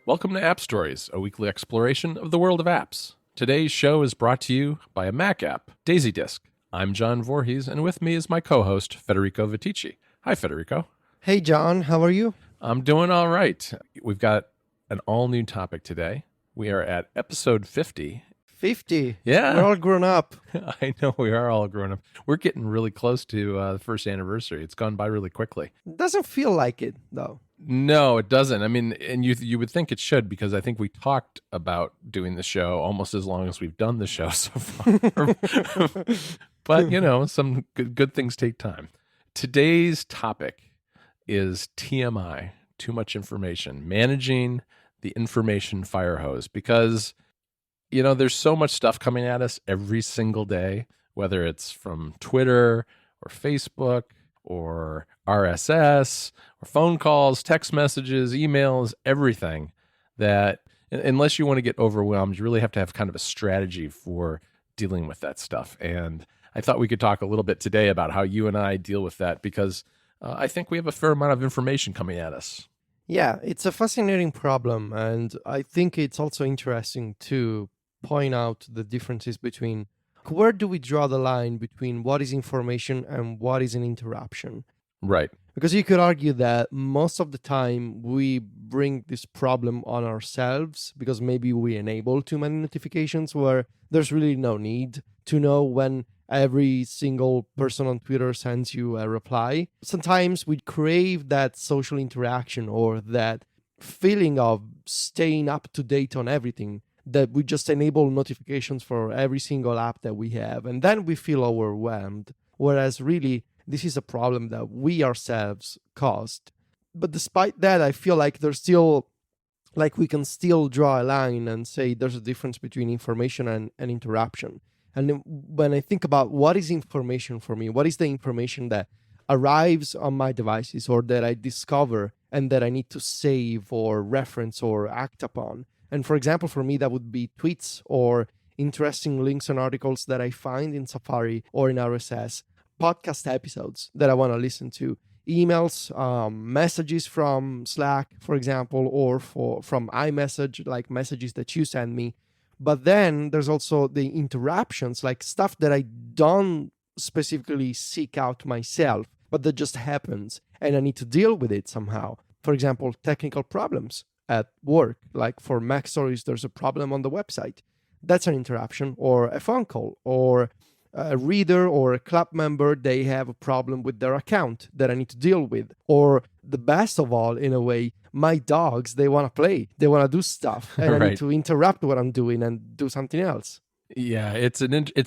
Welcome to App Stories, a weekly exploration of the world of apps. Today's show is brought to you by a Mac app, Daisy Disk. I'm John Voorhees, and with me is my co-host, Federico Viticci. Hi, Federico. Hey, John. How are you? I'm doing all right. We've got an all-new topic today. We are at episode 50. 50? Yeah. We're all grown up. I know we are all grown up. We're getting really close to the first anniversary. It's gone by really quickly. Doesn't feel like it, though. No, it doesn't. I mean, and you would think it should, because I think we talked about doing the show almost as long as we've done the show so far. But, you know, some good things take time. Today's topic is TMI, too much information, managing the information firehose, because, you know, there's so much stuff coming at us every single day, whether it's from Twitter or Facebook or RSS or phone calls, text messages, emails, everything, that unless you want to get overwhelmed, you really have to have kind of a strategy for dealing with that stuff. And I thought we could talk a little bit today about how you and I deal with that, because I think we have a fair amount of information coming at us. Yeah, it's a fascinating problem. And I think it's also interesting to point out the differences between where do we draw the line between what is information and what is an interruption. Right. Because you could argue that most of the time we bring this problem on ourselves because maybe we enable too many notifications where there's really no need to know when every single person on Twitter sends you a reply. Sometimes we crave that social interaction or that feeling of staying up to date on everything, that we just enable notifications for every single app that we have. And then we feel overwhelmed. Whereas really, this is a problem that we ourselves caused. But despite that, I feel like there's still, like we can still draw a line and say there's a difference between information and interruption. And when I think about what is information for me, what is the information that arrives on my devices or that I discover and that I need to save or reference or act upon. And for example, for me, that would be tweets or interesting links and articles that I find in Safari or in RSS, podcast episodes that I want to listen to, emails, messages from Slack, for example, or from iMessage, like messages that you send me. But then there's also the interruptions, like stuff that I don't specifically seek out myself, but that just happens and I need to deal with it somehow. For example, technical problems at work, like for Mac Stories, there's a problem on the website. That's an interruption, or a phone call, or a reader or a club member, they have a problem with their account that I need to deal with. Or the best of all, in a way, my dogs, they want to play, they want to do stuff, and Right. I need to interrupt what I'm doing and do something else. Yeah, it's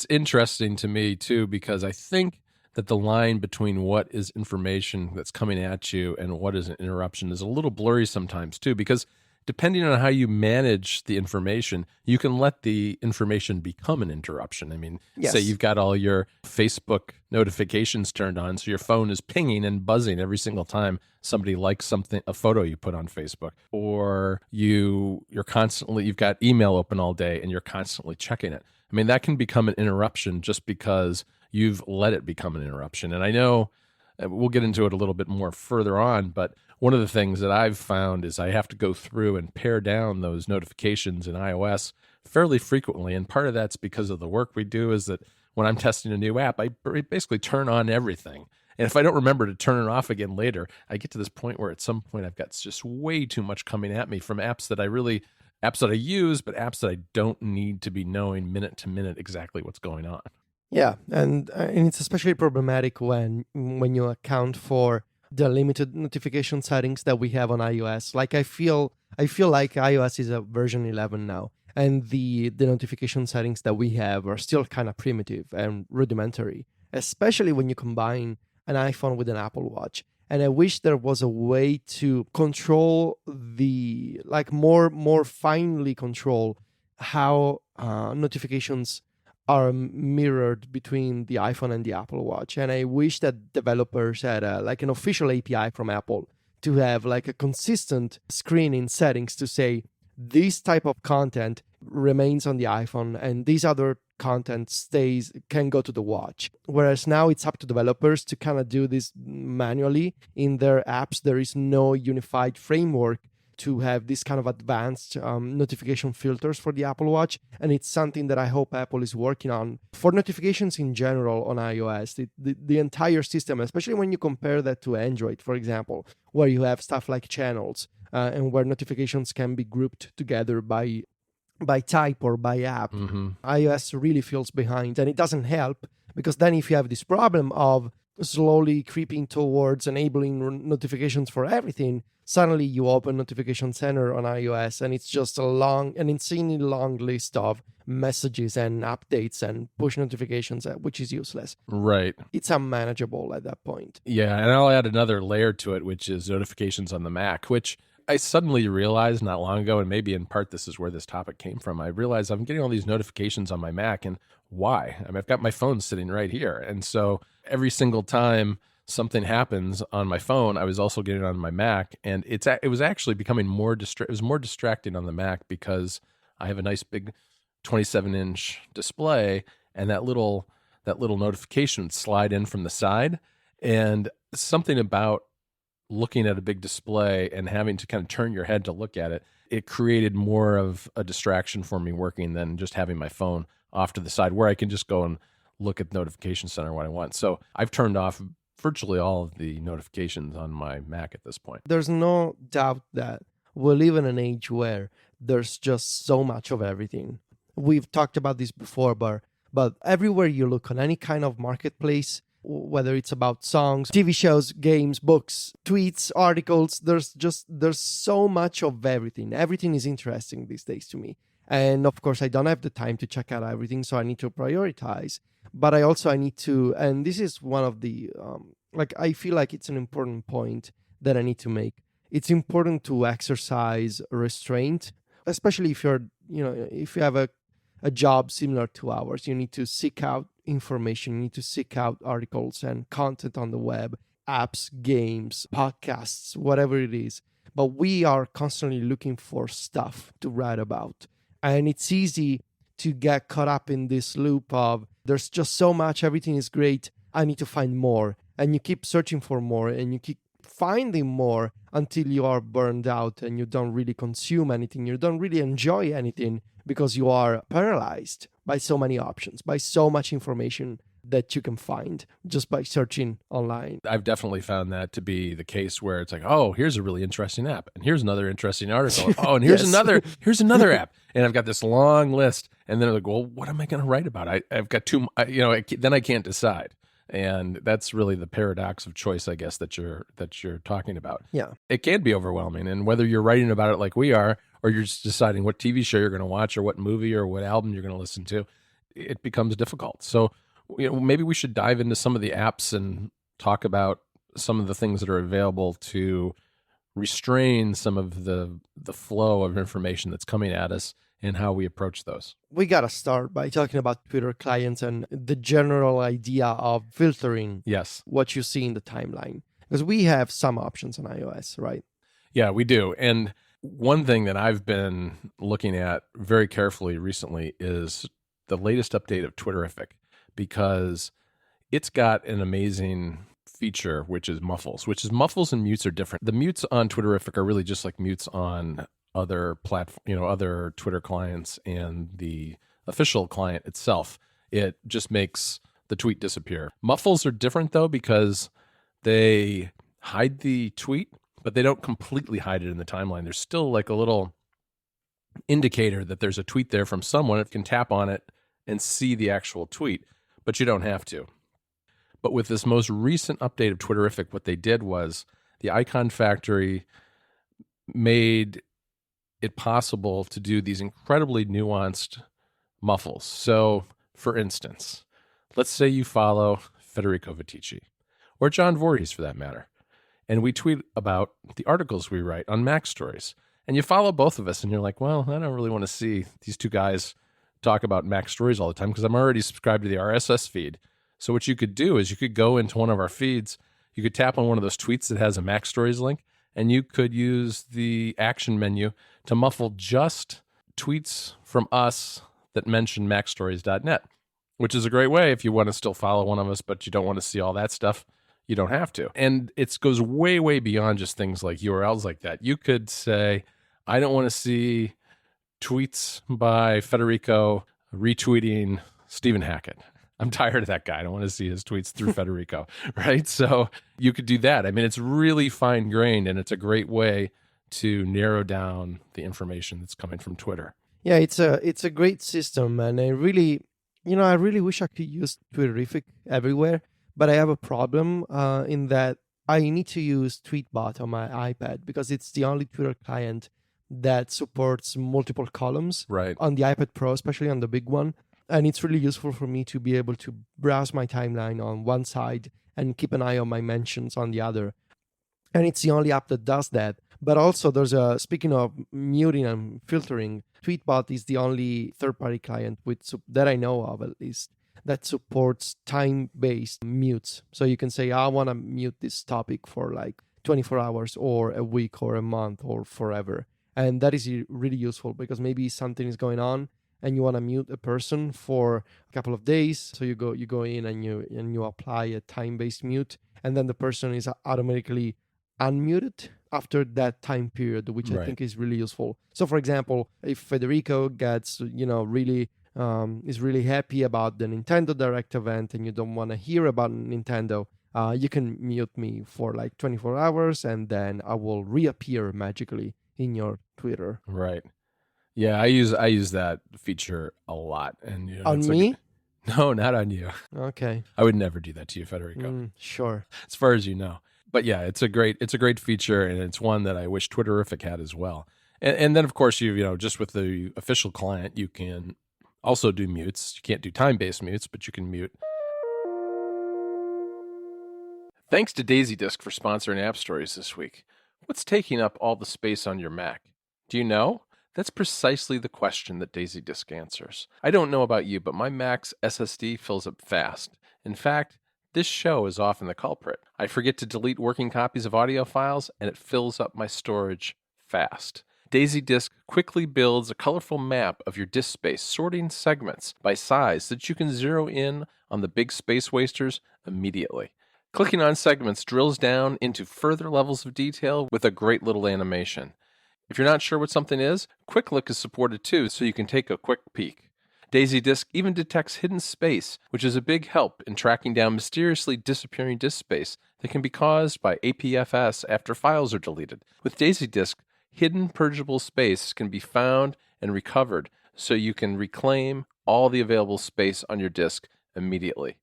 interesting to me too, because I think that the line between what is information that's coming at you and what is an interruption is a little blurry sometimes too, because depending on how you manage the information, you can let the information become an interruption. I mean, Yes. say you've got all your Facebook notifications turned on, so your phone is pinging and buzzing every single time somebody likes something, a photo you put on Facebook, or you've got email open all day and you're constantly checking it. I mean, that can become an interruption just because you've let it become an interruption. And I know we'll get into it a little bit more further on, but one of the things that I've found is I have to go through and pare down those notifications in iOS fairly frequently. And part of that's because of the work we do, is that when I'm testing a new app, I basically turn on everything. And if I don't remember to turn it off again later, I get to this point where at some point I've got just way too much coming at me from apps that I use, but apps that I don't need to be knowing minute to minute exactly what's going on. Yeah, and it's especially problematic when you account for the limited notification settings that we have on iOS. Like I feel like iOS is a version 11 now, and the notification settings that we have are still kind of primitive and rudimentary, especially when you combine an iPhone with an Apple Watch. And I wish there was a way to control more finely control how notifications are mirrored between the iPhone and the Apple Watch. And I wish that developers had an official API from Apple to have like a consistent screen in settings to say this type of content remains on the iPhone and these other content can go to the watch. Whereas now it's up to developers to kind of do this manually in their apps. There is no unified framework to have this kind of advanced notification filters for the Apple Watch, and it's something that I hope Apple is working on. For notifications in general on iOS, the entire system, especially when you compare that to Android, for example, where you have stuff like channels and where notifications can be grouped together by type or by app, iOS really feels behind, and it doesn't help, because then if you have this problem of slowly creeping towards enabling notifications for everything, suddenly you open Notification Center on iOS and it's just an insanely long list of messages and updates and push notifications, which is useless. Right. It's unmanageable at that point. Yeah, and I'll add another layer to it, which is notifications on the Mac, which I suddenly realized not long ago, and maybe in part this is where this topic came from. I realized I'm getting all these notifications on my Mac, and why? I mean, I've got my phone sitting right here. And so every single time something happens on my phone, I was also getting it on my Mac, and it was actually becoming it was more distracting on the Mac because I have a nice big 27-inch display, and that little notification would slide in from the side, and something about looking at a big display and having to kind of turn your head to look at it, it created more of a distraction for me working than just having my phone off to the side where I can just go and look at the notification center when I want. So I've turned off virtually all of the notifications on my Mac at this point. There's no doubt that we live in an age where there's just so much of everything. We've talked about this before, but everywhere you look on any kind of marketplace, whether it's about songs, TV shows, games, books, tweets, articles, there's so much of everything. Everything is interesting these days to me. And of course, I don't have the time to check out everything, so I need to prioritize. But I need to, and this is one of the, I feel like it's an important point that I need to make. It's important to exercise restraint, especially if if you have a job similar to ours. You need to seek out information, you need to seek out articles and content on the web, apps, games, podcasts, whatever it is. But we are constantly looking for stuff to write about. And it's easy to get caught up in this loop of there's just so much, everything is great, I need to find more. And you keep searching for more and you keep finding more until you are burned out and you don't really consume anything, you don't really enjoy anything because you are paralyzed by so many options, by so much information that you can find just by searching online. I've definitely found that to be the case where it's like, oh, here's a really interesting app, and here's another interesting article. Oh, and here's another app, and I've got this long list. And then I'm like, well, what am I going to write about? I've got then I can't decide. And that's really the paradox of choice, I guess, that you're talking about. Yeah, it can be overwhelming, and whether you're writing about it like we are, or you're just deciding what TV show you're going to watch, or what movie, or what album you're going to listen to, it becomes difficult. So, maybe we should dive into some of the apps and talk about some of the things that are available to restrain some of the flow of information that's coming at us and how we approach those. We got to start by talking about Twitter clients and the general idea of filtering what you see in the timeline. Because we have some options on iOS, right? Yeah, we do. And one thing that I've been looking at very carefully recently is the latest update of Twitterific, because it's got an amazing feature, which is muffles and mutes are different. The mutes on Twitterific are really just like mutes on other other Twitter clients and the official client itself. It just makes the tweet disappear. Muffles are different though, because they hide the tweet, but they don't completely hide it in the timeline. There's still like a little indicator that there's a tweet there from someone. It can tap on it and see the actual tweet, but you don't have to. But with this most recent update of Twitterific, what they did was the Icon Factory made it possible to do these incredibly nuanced muffles. So, for instance, let's say you follow Federico Viticci, or John Voorhees for that matter, and we tweet about the articles we write on Mac Stories. And you follow both of us, and you're like, well, I don't really want to see these two guys talk about Mac Stories all the time because I'm already subscribed to the RSS feed. So what you could do is you could go into one of our feeds, you could tap on one of those tweets that has a Mac Stories link, and you could use the action menu to muffle just tweets from us that mention macstories.net, which is a great way if you want to still follow one of us, but you don't want to see all that stuff. You don't have to. And it goes way, way beyond just things like URLs like that. You could say, I don't want to see tweets by Federico retweeting Stephen Hackett. I'm tired of that guy. I don't want to see his tweets through Federico, right? So you could do that. I mean, it's really fine-grained, and it's a great way to narrow down the information that's coming from Twitter. Yeah, it's a great system, and I really wish I could use Twitterific everywhere, but I have a problem in that I need to use Tweetbot on my iPad because it's the only Twitter client that supports multiple columns Right. on the iPad Pro, especially on the big one. And it's really useful for me to be able to browse my timeline on one side and keep an eye on my mentions on the other. And it's the only app that does that. But also speaking of muting and filtering, Tweetbot is the only third-party client that I know of, at least, that supports time-based mutes. So you can say, I want to mute this topic for like 24 hours or a week or a month or forever. And that is really useful because maybe something is going on and you want to mute a person for a couple of days. So you go in and you apply a time-based mute, and then the person is automatically unmuted after that time period, which I think is really useful. So for example, if Federico gets, really is really happy about the Nintendo Direct event and you don't want to hear about Nintendo, you can mute me for like 24 hours and then I will reappear magically in your Twitter. Right. Yeah, I use that feature a lot. And on me? No, not on you. Okay. I would never do that to you, Federico. Sure. As far as you know. But yeah, it's a great feature, and it's one that I wish Twitterific had as well. And then of course just with the official client, you can also do mutes. You can't do time-based mutes, but you can mute. Thanks to Daisy Disk for sponsoring App Stories this week. What's taking up all the space on your Mac? Do you know? That's precisely the question that Daisy Disk answers. I don't know about you, but my Mac's SSD fills up fast. In fact, this show is often the culprit. I forget to delete working copies of audio files, and it fills up my storage fast. Daisy Disk quickly builds a colorful map of your disk space, sorting segments by size so that you can zero in on the big space wasters immediately. Clicking on segments drills down into further levels of detail with a great little animation. If you're not sure what something is, Quick Look is supported too, so you can take a quick peek. Daisy Disk even detects hidden space, which is a big help in tracking down mysteriously disappearing disk space that can be caused by APFS after files are deleted. With Daisy Disk, hidden purgeable space can be found and recovered so you can reclaim all the available space on your disk immediately.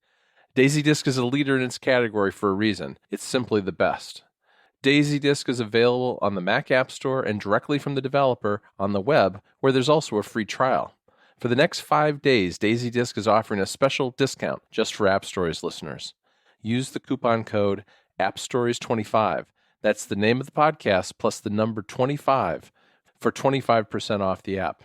Daisy Disk is a leader in its category for a reason. It's simply the best. Daisy Disk is available on the Mac App Store and directly from the developer on the web, where there's also a free trial. For the next 5 days, Daisy Disk is offering a special discount just for App Stories listeners. Use the coupon code AppStories25. That's the name of the podcast plus the number 25 for 25% off the app.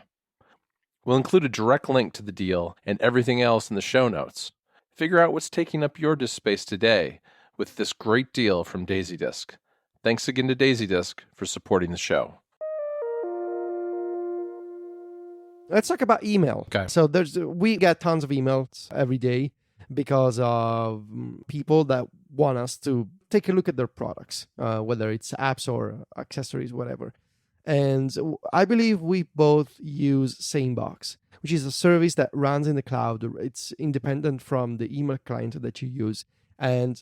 We'll include a direct link to the deal and everything else in the show notes. Figure out what's taking up your disk space today with this great deal from Daisy Disk. Thanks again to Daisy Disk for supporting the show. Let's talk about email. Okay. So we get tons of emails every day because of people that want us to take a look at their products, whether it's apps or accessories, whatever. And I believe we both use SaneBox, which is a service that runs in the cloud. It's independent from the email client that you use. And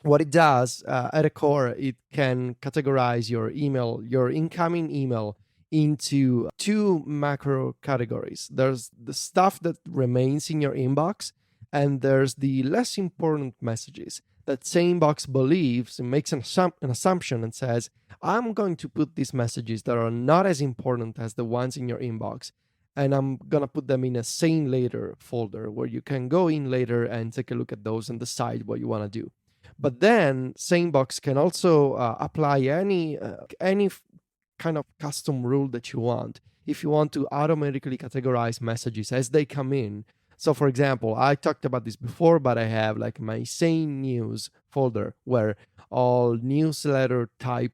what it does, at a core, it can categorize your email, your incoming email, into two macro categories. There's the stuff that remains in your inbox, and there's the less important messages that SaneBox believes and makes an assumption and says, I'm going to put these messages that are not as important as the ones in your inbox, and I'm going to put them in a Sane Later folder where you can go in later and take a look at those and decide what you want to do. But then SaneBox can also apply any kind of custom rule that you want if you want to automatically categorize messages as they come in. So for example, I talked about this before, but I have like my Sane News folder where all newsletter type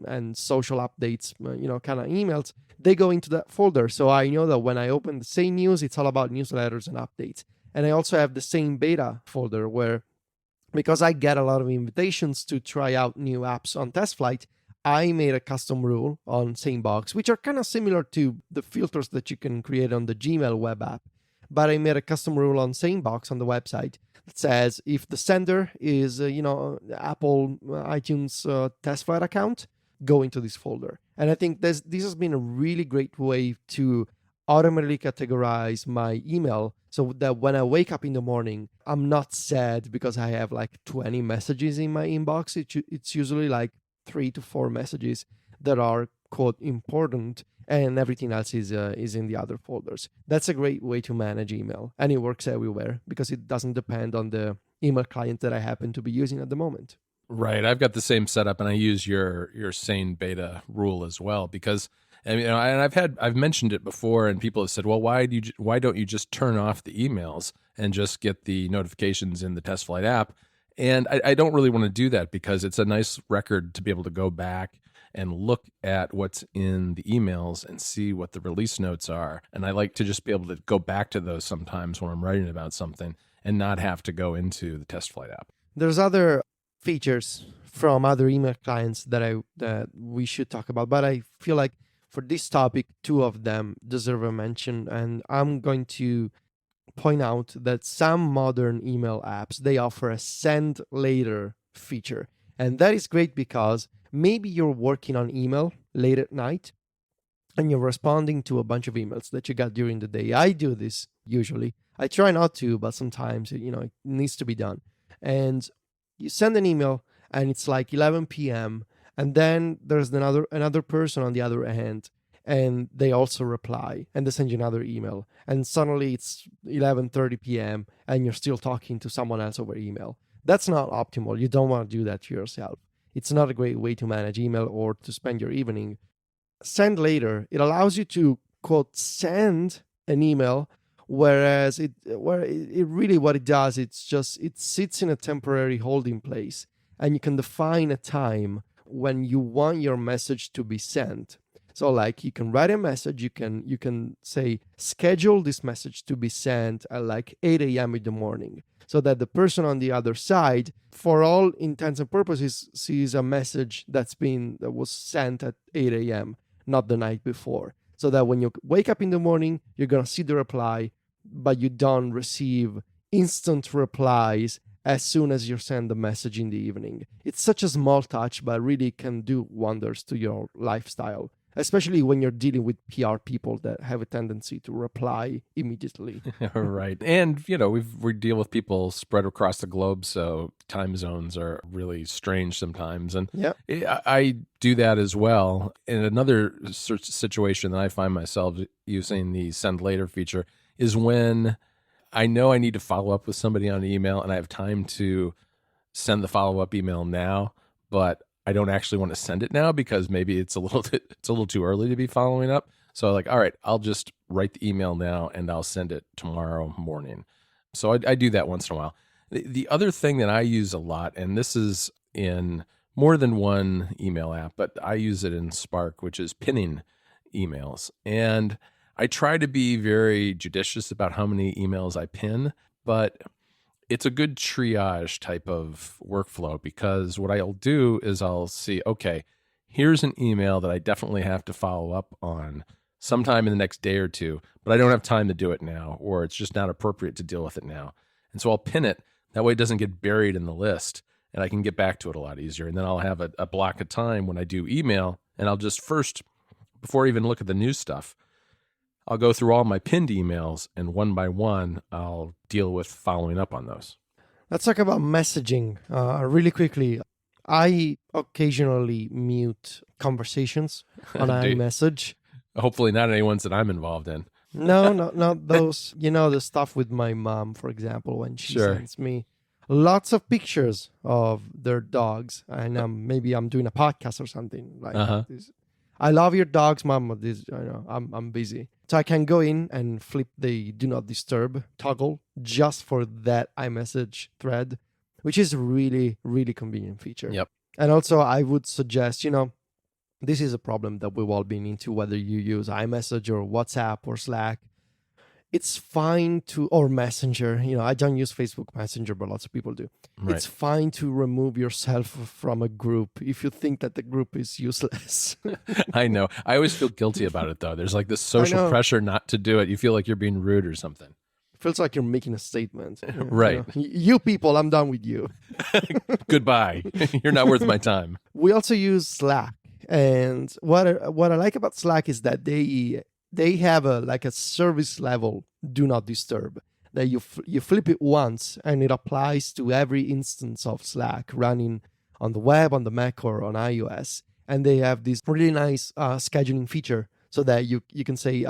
and social updates, kind of emails, they go into that folder. So I know that when I open the Sane News, it's all about newsletters and updates. And I also have the Sane Beta folder where, because I get a lot of invitations to try out new apps on test flight, I made a custom rule on SaneBox, which are kind of similar to the filters that you can create on the Gmail web app. But I made a custom rule on SaneBox on the website that says if the sender is, Apple iTunes test flight account, go into this folder. And I think this has been a really great way to automatically categorize my email so that when I wake up in the morning, I'm not sad because I have like 20 messages in my inbox. It's usually like 3 to 4 messages that are quote important, and everything else is in the other folders. That's a great way to manage email, and it works everywhere because it doesn't depend on the email client that I happen to be using at the moment. Right. I've got the same setup, and I use your sane beta rule as well because and I've mentioned it before, and people have said, well, why don't you just turn off the emails and just get the notifications in the test flight app? And I don't really want to do that because it's a nice record to be able to go back and look at what's in the emails and see what the release notes are. And I like to just be able to go back to those sometimes when I'm writing about something and not have to go into the test flight app. There's other features from other email clients that we should talk about, but I feel like for this topic, 2 of them deserve a mention, and I'm going to point out that some modern email apps, they offer a send later feature. And that is great because maybe you're working on email late at night and you're responding to a bunch of emails that you got during the day. I do this usually. I try not to, but sometimes it needs to be done. And you send an email and it's like 11 p.m. and then there's another person on the other end, and they also reply and they send you another email, and suddenly it's 11:30 p.m. and you're still talking to someone else over email. That's not optimal. You don't want to do that to yourself. It's not a great way to manage email or to spend your evening. Send later, it allows you to quote send an email, whereas it really what it does, it sits in a temporary holding place, and you can define a time when you want your message to be sent. So like you can write a message, you can say schedule this message to be sent at like 8 a.m. in the morning, so that the person on the other side, for all intents and purposes, sees a message that was sent at 8 a.m., not the night before. So that when you wake up in the morning, you're going to see the reply, but you don't receive instant replies as soon as you send the message in the evening. It's such a small touch, but really can do wonders to your lifestyle, especially when you're dealing with PR people that have a tendency to reply immediately. Right. And, we deal with people spread across the globe, so time zones are really strange sometimes. And yeah, I do that as well. In another situation that I find myself using the send later feature is when I know I need to follow up with somebody on email and I have time to send the follow-up email now, but I don't actually want to send it now because maybe it's a little too early to be following up. So like, all right, I'll just write the email now and I'll send it tomorrow morning. So I do that once in a while. The other thing that I use a lot, and this is in more than one email app, but I use it in Spark, which is pinning emails. And I try to be very judicious about how many emails I pin, but it's a good triage type of workflow because what I'll do is I'll see, okay, here's an email that I definitely have to follow up on sometime in the next day or two, but I don't have time to do it now, or it's just not appropriate to deal with it now. And so I'll pin it. That way it doesn't get buried in the list and I can get back to it a lot easier. And then I'll have a block of time when I do email, and I'll just first, before I even look at the new stuff, I'll go through all my pinned emails, and one by one, I'll deal with following up on those. Let's talk about messaging really quickly. I occasionally mute conversations on iMessage. Hopefully not any ones that I'm involved in. No, not those. The stuff with my mom, for example, when she sends me lots of pictures of their dogs, and maybe I'm doing a podcast or something like this. I love your dogs, Mom. I'm busy. So I can go in and flip the do not disturb toggle just for that iMessage thread, which is a really, really convenient feature. Yep. And also I would suggest, this is a problem that we've all been into, whether you use iMessage or WhatsApp or Slack. it's fine to, or Messenger, I don't use Facebook Messenger, but lots of people do. Right. It's fine to remove yourself from a group if you think that the group is useless. I know. I always feel guilty about it, though. There's like this social pressure not to do it. You feel like you're being rude or something. Feels like you're making a statement. Right. You people, I'm done with you. Goodbye. You're not worth my time. We also use Slack. And what I like about Slack is that they have a service level do not disturb, that you flip it once and it applies to every instance of Slack running on the web, on the Mac, or on iOS. And they have this really nice scheduling feature so that you can say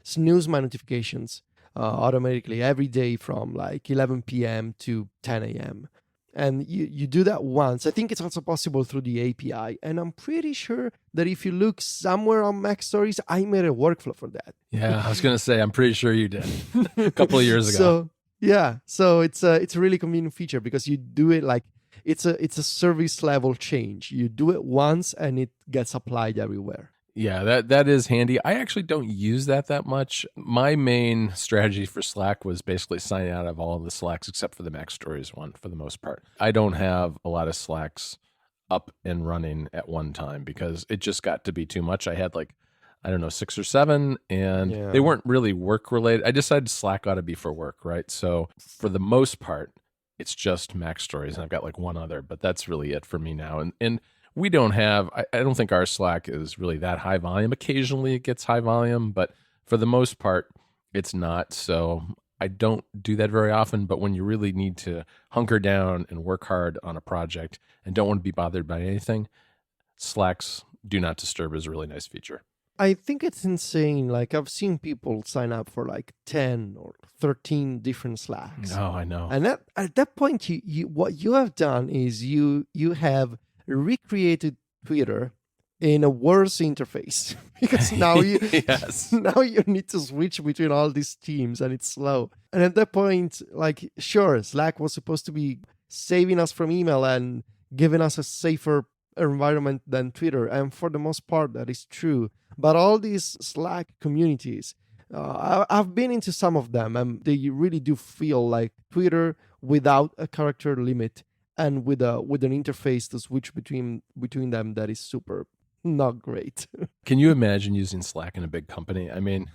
snooze my notifications automatically every day from like 11 p.m. to 10 a.m. And you do that once. I think it's also possible through the API. And I'm pretty sure that if you look somewhere on Mac Stories, I made a workflow for that. Yeah, I was going to say, I'm pretty sure you did a couple of years ago. So it's a really convenient feature because you do it like it's a service level change. You do it once and it gets applied everywhere. Yeah, that is handy. I actually don't use that much. My main strategy for Slack was basically signing out of all of the Slacks except for the Mac Stories one for the most part. I don't have a lot of Slacks up and running at one time because it just got to be too much. I had 6 or 7, and they weren't really work related. I decided Slack ought to be for work, right? So for the most part, it's just Mac Stories, and I've got like one other, but that's really it for me now. And we don't have, I don't think our Slack is really that high volume. Occasionally it gets high volume, but for the most part, it's not. So I don't do that very often, but when you really need to hunker down and work hard on a project and don't want to be bothered by anything, Slack's Do Not Disturb is a really nice feature. I think it's insane. Like I've seen people sign up for like 10 or 13 different Slacks. Oh, I know. And at that point, you what you have done is you have recreated Twitter in a worse interface because now now you need to switch between all these teams and it's slow. And at that point, like sure, Slack was supposed to be saving us from email and giving us a safer environment than Twitter, and for the most part that is true. But all these Slack communities, I've been into some of them, and they really do feel like Twitter without a character limit and with an interface to switch between them that is super not great. Can you imagine using Slack in a big company? I mean,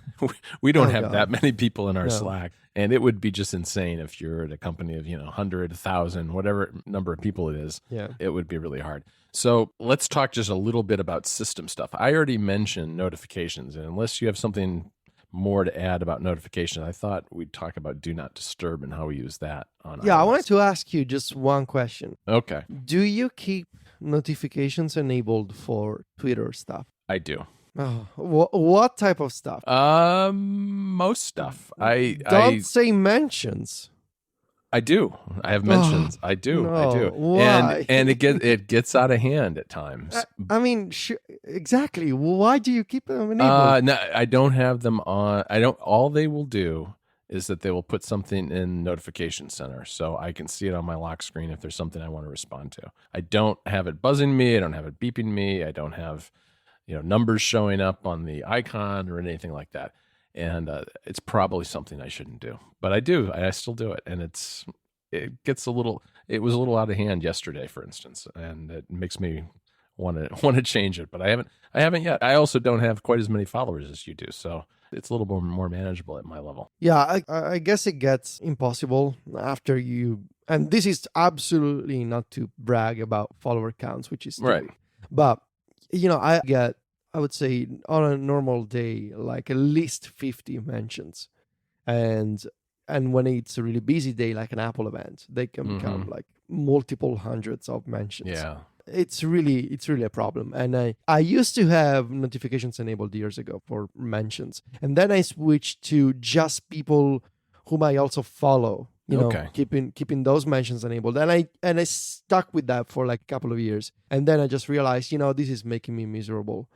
we don't have that many people in our Slack, and it would be just insane if you're at a company of 100, 1,000, whatever number of people it is. Yeah, it would be really hard. So let's talk just a little bit about system stuff. I already mentioned notifications, and unless you have something more to add about notifications, I thought we'd talk about Do Not Disturb and how we use that on iOS. I wanted to ask you just one question. Okay. Do you keep notifications enabled for Twitter stuff? I do. Oh, what type of stuff? Most stuff. I don't say mentions. I do. I have mentions. I do. Why? And it gets out of hand at times. I mean, exactly. Why do you keep them enabled? No, I don't have them on. All they will do is that they will put something in Notification Center, so I can see it on my lock screen if there's something I want to respond to. I don't have it buzzing me. I don't have it beeping me. I don't have numbers showing up on the icon or anything like that. And it's probably something I shouldn't do, but I do. I still do it, and it was a little out of hand yesterday, for instance, and it makes me want to change it, but I haven't yet. I also don't have quite as many followers as you do, so it's a little more manageable at my level. Yeah, I guess it gets impossible after you, and this is absolutely not to brag about follower counts, which is right, but I get, I would say on a normal day, like at least 50 mentions. And when it's a really busy day, like an Apple event, they can become like multiple hundreds of mentions. Yeah. It's really a problem. And I used to have notifications enabled years ago for mentions. And then I switched to just people whom I also follow. Keeping those mentions enabled, and I stuck with that for like a couple of years, and then I just realized, this is making me miserable.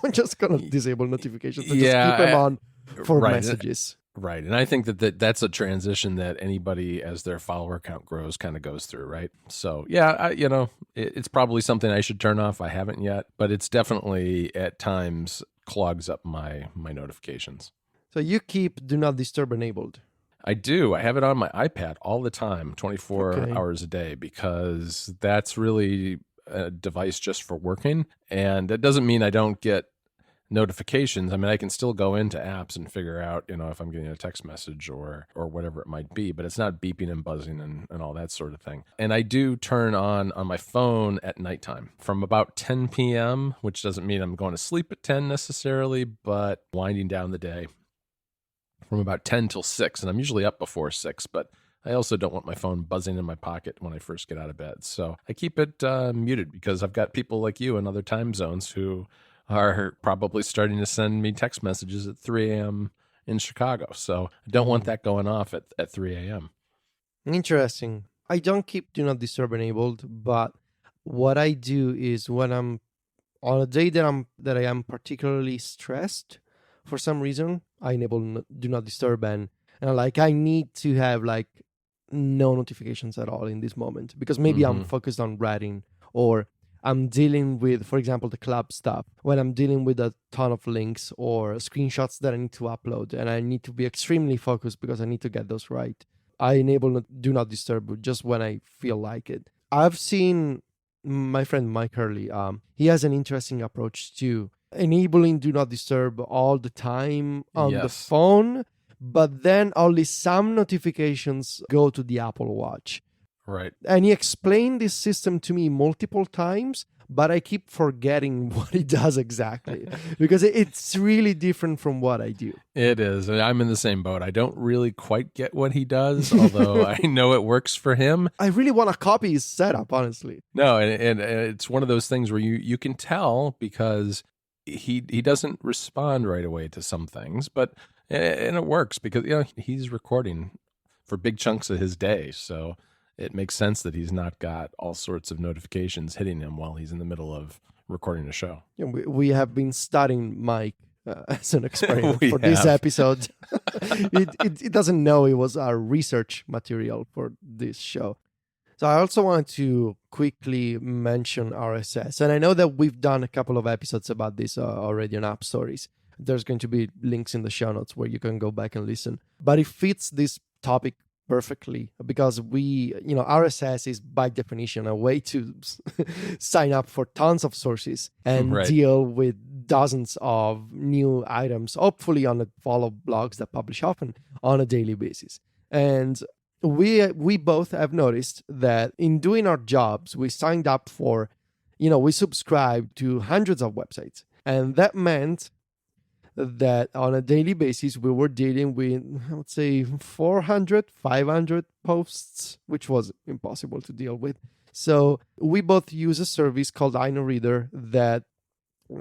I'm just gonna disable notifications and just keep them on for messages. Right, and I think that's a transition that anybody, as their follower count grows, kind of goes through, right? So it's probably something I should turn off. I haven't yet, but it's definitely at times clogs up my notifications. So you keep Do Not Disturb enabled. I do. I have it on my iPad all the time, 24 Okay. hours a day, because that's really a device just for working. And that doesn't mean I don't get notifications. I mean, I can still go into apps and figure out, if I'm getting a text message or whatever it might be, but it's not beeping and buzzing and all that sort of thing. And I do turn on my phone at nighttime from about 10 p.m., which doesn't mean I'm going to sleep at 10 necessarily, but winding down the day from about 10 till 6. And I'm usually up before 6, but I also don't want my phone buzzing in my pocket when I first get out of bed. So I keep it muted, because I've got people like you in other time zones who are probably starting to send me text messages at 3 a.m. in Chicago. So I don't want that going off at 3 a.m. Interesting. I don't keep Do Not Disturb enabled, but what I do is when I'm on a day that I am particularly stressed, for some reason, I enable Do Not Disturb, and I need to have no notifications at all in this moment, because maybe I'm focused on writing, or I'm dealing with, for example, the club stuff, when I'm dealing with a ton of links or screenshots that I need to upload, and I need to be extremely focused because I need to get those right. I enable Do Not Disturb just when I feel like it. I've seen my friend Mike Hurley, he has an interesting approach to enabling Do Not Disturb all the time on the phone, but then only some notifications go to the Apple Watch. Right. And he explained this system to me multiple times, but I keep forgetting what he does exactly because it's really different from what I do. It is. And I'm in the same boat. I don't really quite get what he does, although I know it works for him. I really want to copy his setup, honestly. No, and it's one of those things where you can tell, because he doesn't respond right away to some things, and it works because he's recording for big chunks of his day, so it makes sense that he's not got all sorts of notifications hitting him while he's in the middle of recording a show. Yeah, we have been studying Mike as an experiment for this episode. It doesn't know it was our research material for this show. So I also wanted to quickly mention RSS. And I know that we've done a couple of episodes about this already on App Stories. There's going to be links in the show notes where you can go back and listen. But it fits this topic perfectly, because RSS is by definition a way to sign up for tons of sources and deal with dozens of new items, hopefully on a follow blogs that publish often on a daily basis. And we both have noticed that in doing our jobs, we signed up for, we subscribed to hundreds of websites. And that meant that on a daily basis, we were dealing with, I would say, 400, 500 posts, which was impossible to deal with. So we both use a service called InnoReader that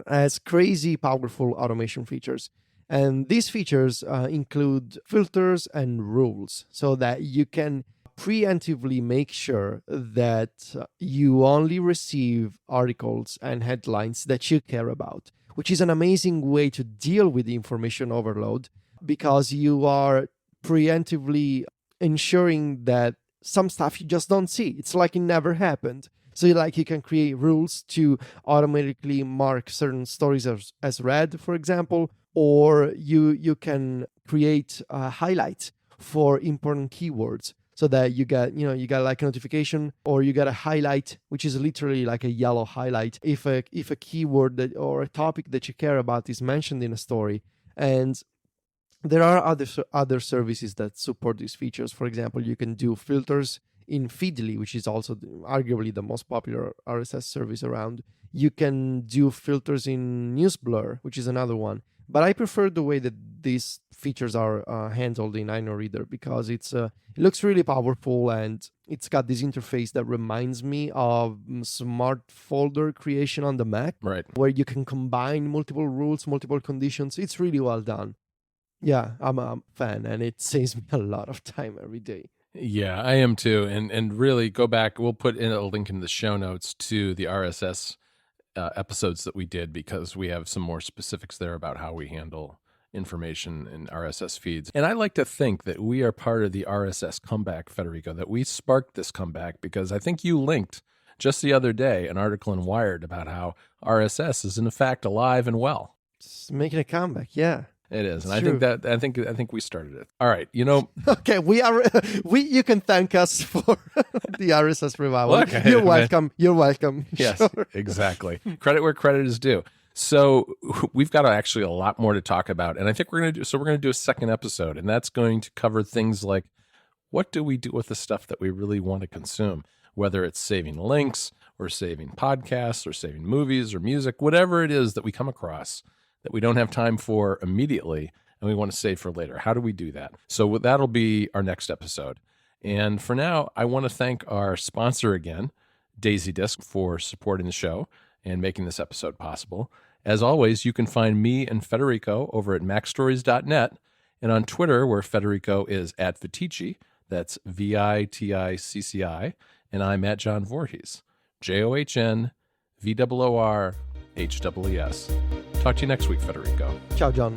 has crazy powerful automation features. And these features include filters and rules so that you can preemptively make sure that you only receive articles and headlines that you care about, which is an amazing way to deal with the information overload, because you are preemptively ensuring that some stuff you just don't see. It's like it never happened. So you can create rules to automatically mark certain stories as read, for example, or you can create highlights for important keywords, so that you got like a notification, or you got a highlight, which is literally like a yellow highlight if a keyword or a topic that you care about is mentioned in a story. And there are other services that support these features. For example, you can do filters in Feedly, which is also arguably the most popular RSS service around. You can do filters in NewsBlur, which is another one. But I prefer the way that these features are handled in InnoReader, because it looks really powerful, and it's got this interface that reminds me of smart folder creation on the Mac, right, where you can combine multiple rules, multiple conditions. It's really well done. Yeah, I'm a fan, and it saves me a lot of time every day. Yeah, I am too. And really, go back. We'll put in a link in the show notes to the RSS episodes that we did, because we have some more specifics there about how we handle information in RSS feeds. And I like to think that we are part of the RSS comeback, Federico, that we sparked this comeback, because I think you linked just the other day an article in Wired about how RSS is in fact alive and well. It's making a comeback, yeah. It is, and True. I think we started it. All right, you know. Okay, you can thank us for the RSS revival. Look, You're welcome. You're welcome. Yes, Sure. exactly. Credit where credit is due. So we've got actually a lot more to talk about, and I think we're going to do a second episode, and that's going to cover things like what do we do with the stuff that we really want to consume, whether it's saving links or saving podcasts or saving movies or music, whatever it is that we come across that we don't have time for immediately and we want to save for later. How do we do that? So that'll be our next episode. And for now, I want to thank our sponsor again, Daisy Disc, for supporting the show and making this episode possible. As always, you can find me and Federico over at macstories.net and on Twitter, where Federico is at Viticci. That's VITICCI. And I'm at John Voorhees. JOHNVOORHEES. Talk to you next week, Federico. Ciao, John.